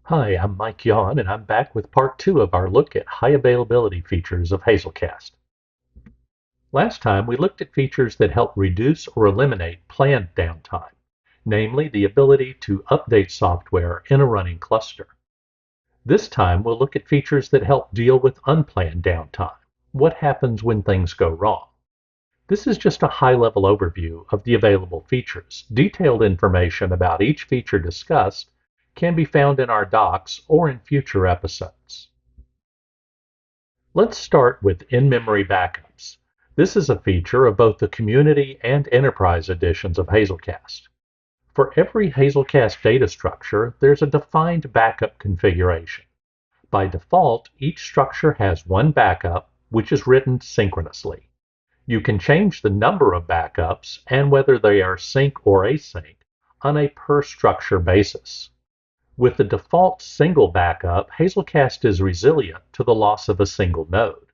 Hi, I'm Mike Yawn, and I'm back with part two of our look at high availability features of Hazelcast. Last time, we looked at features that help reduce or eliminate planned downtime, namely the ability to update software in a running cluster. This time, we'll look at features that help deal with unplanned downtime. What happens when things go wrong? This is just a high-level overview of the available features. Detailed information about each feature discussed can be found in our docs or in future episodes. Let's start with in-memory backups. This is a feature of both the Community and Enterprise editions of Hazelcast. For every Hazelcast data structure, there's a defined backup configuration. By default, each structure has one backup, which is written synchronously. You can change the number of backups and whether they are sync or async on a per-structure basis. With the default single backup, Hazelcast is resilient to the loss of a single node.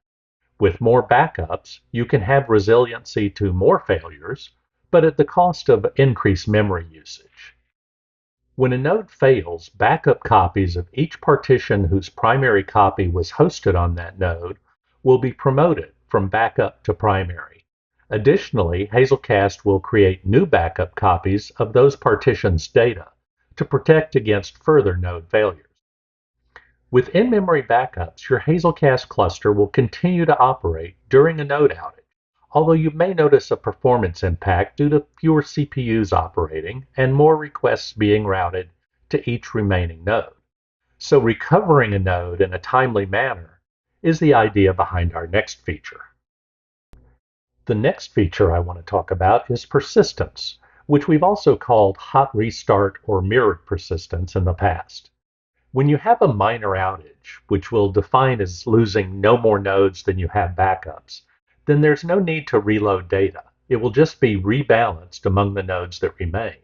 With more backups, you can have resiliency to more failures, but at the cost of increased memory usage. When a node fails, backup copies of each partition whose primary copy was hosted on that node will be promoted from backup to primary. Additionally, Hazelcast will create new backup copies of those partitions' data to protect against further node failures. With in-memory backups, your Hazelcast cluster will continue to operate during a node outage, although you may notice a performance impact due to fewer CPUs operating and more requests being routed to each remaining node. So recovering a node in a timely manner is the idea behind our next feature. The next feature I want to talk about is persistence, which we've also called hot restart or mirrored persistence in the past. When you have a minor outage, which we'll define as losing no more nodes than you have backups, then there's no need to reload data. It will just be rebalanced among the nodes that remain.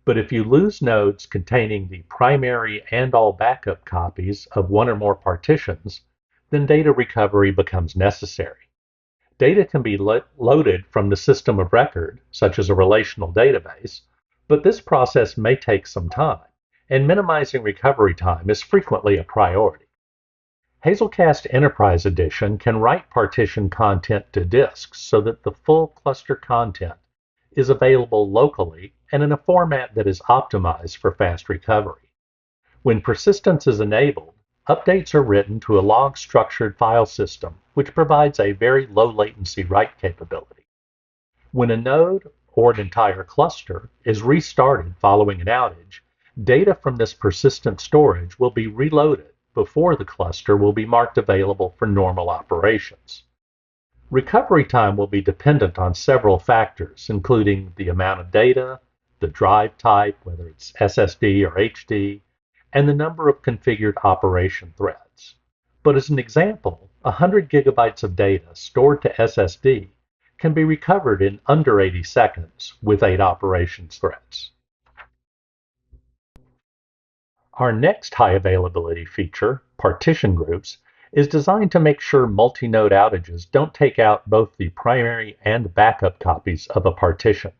But if you lose nodes containing the primary and all backup copies of one or more partitions, then data recovery becomes necessary. Data can be loaded from the system of record, such as a relational database, but this process may take some time, and minimizing recovery time is frequently a priority. Hazelcast Enterprise Edition can write partition content to disks so that the full cluster content is available locally and in a format that is optimized for fast recovery. When persistence is enabled, updates are written to a log-structured file system, which provides a very low latency write capability. When a node or an entire cluster is restarted following an outage, data from this persistent storage will be reloaded before the cluster will be marked available for normal operations. Recovery time will be dependent on several factors, including the amount of data, the drive type, whether it's SSD or HD, and the number of configured operation threads. But as an example, 100 gigabytes of data stored to SSD can be recovered in under 80 seconds with 8 operations threads. Our next high availability feature, partition groups, is designed to make sure multi-node outages don't take out both the primary and backup copies of a partition.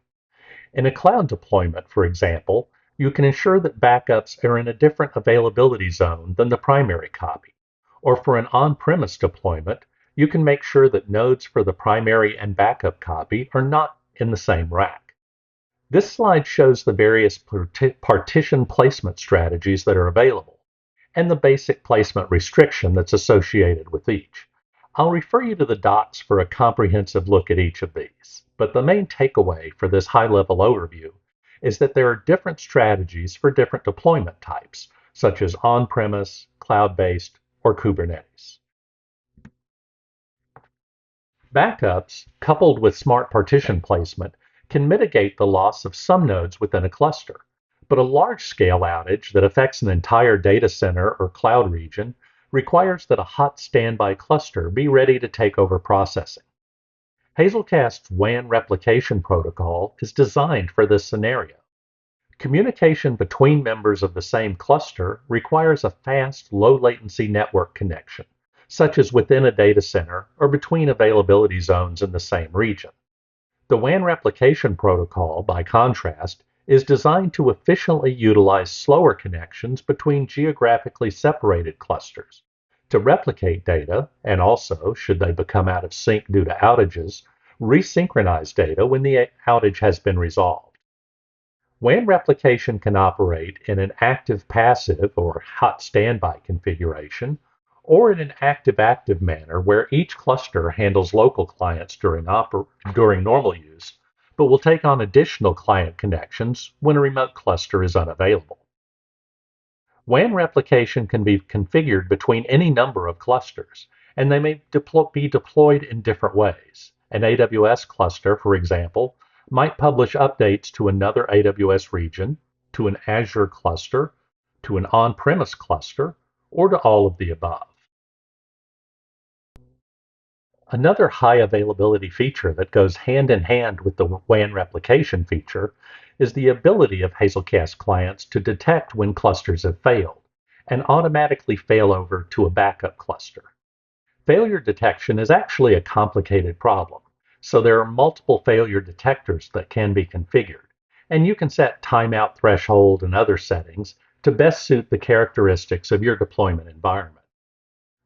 In a cloud deployment, for example, you can ensure that backups are in a different availability zone than the primary copy. Or for an on-premise deployment, you can make sure that nodes for the primary and backup copy are not in the same rack. This slide shows the various partition placement strategies that are available, and the basic placement restriction that's associated with each. I'll refer you to the docs for a comprehensive look at each of these, but the main takeaway for this high-level overview is that there are different strategies for different deployment types, such as on-premise, cloud-based, or Kubernetes. Backups, coupled with smart partition placement, can mitigate the loss of some nodes within a cluster, but a large-scale outage that affects an entire data center or cloud region requires that a hot standby cluster be ready to take over processing. Hazelcast's WAN replication protocol is designed for this scenario. Communication between members of the same cluster requires a fast, low-latency network connection, such as within a data center or between availability zones in the same region. The WAN replication protocol, by contrast, is designed to efficiently utilize slower connections between geographically separated clusters to replicate data and also, should they become out of sync due to outages, resynchronize data when the outage has been resolved. WAN replication can operate in an active-passive or hot standby configuration, or in an active-active manner where each cluster handles local clients during normal use, but will take on additional client connections when a remote cluster is unavailable. WAN replication can be configured between any number of clusters, and they may be deployed in different ways. An AWS cluster, for example, might publish updates to another AWS region, to an Azure cluster, to an on-premise cluster, or to all of the above. Another high availability feature that goes hand in hand with the WAN replication feature is the ability of Hazelcast clients to detect when clusters have failed and automatically fail over to a backup cluster. Failure detection is actually a complicated problem, so there are multiple failure detectors that can be configured, and you can set timeout threshold and other settings to best suit the characteristics of your deployment environment.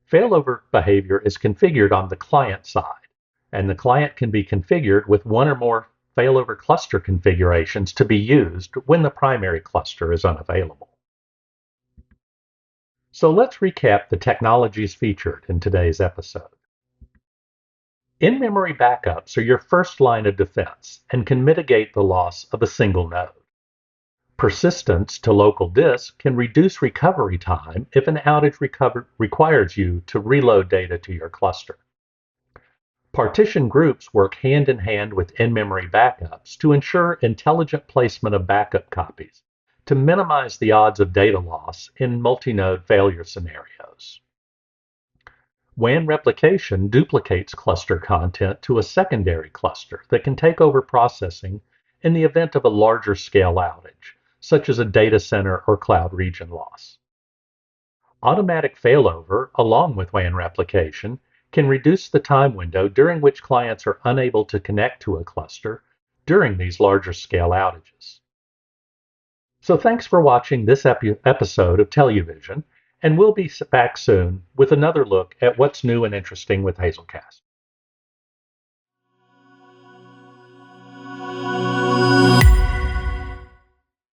Failover behavior is configured on the client side, and the client can be configured with one or more failover cluster configurations to be used when the primary cluster is unavailable. So let's recap the technologies featured in today's episode. In-memory backups are your first line of defense and can mitigate the loss of a single node. Persistence to local disk can reduce recovery time if an outage requires you to reload data to your cluster. Partition groups work hand in hand with in-memory backups to ensure intelligent placement of backup copies to minimize the odds of data loss in multi-node failure scenarios. WAN replication duplicates cluster content to a secondary cluster that can take over processing in the event of a larger scale outage, such as a data center or cloud region loss. Automatic failover, along with WAN replication, can reduce the time window during which clients are unable to connect to a cluster during these larger scale outages. So thanks for watching this episode of Television, and we'll be back soon with another look at what's new and interesting with Hazelcast.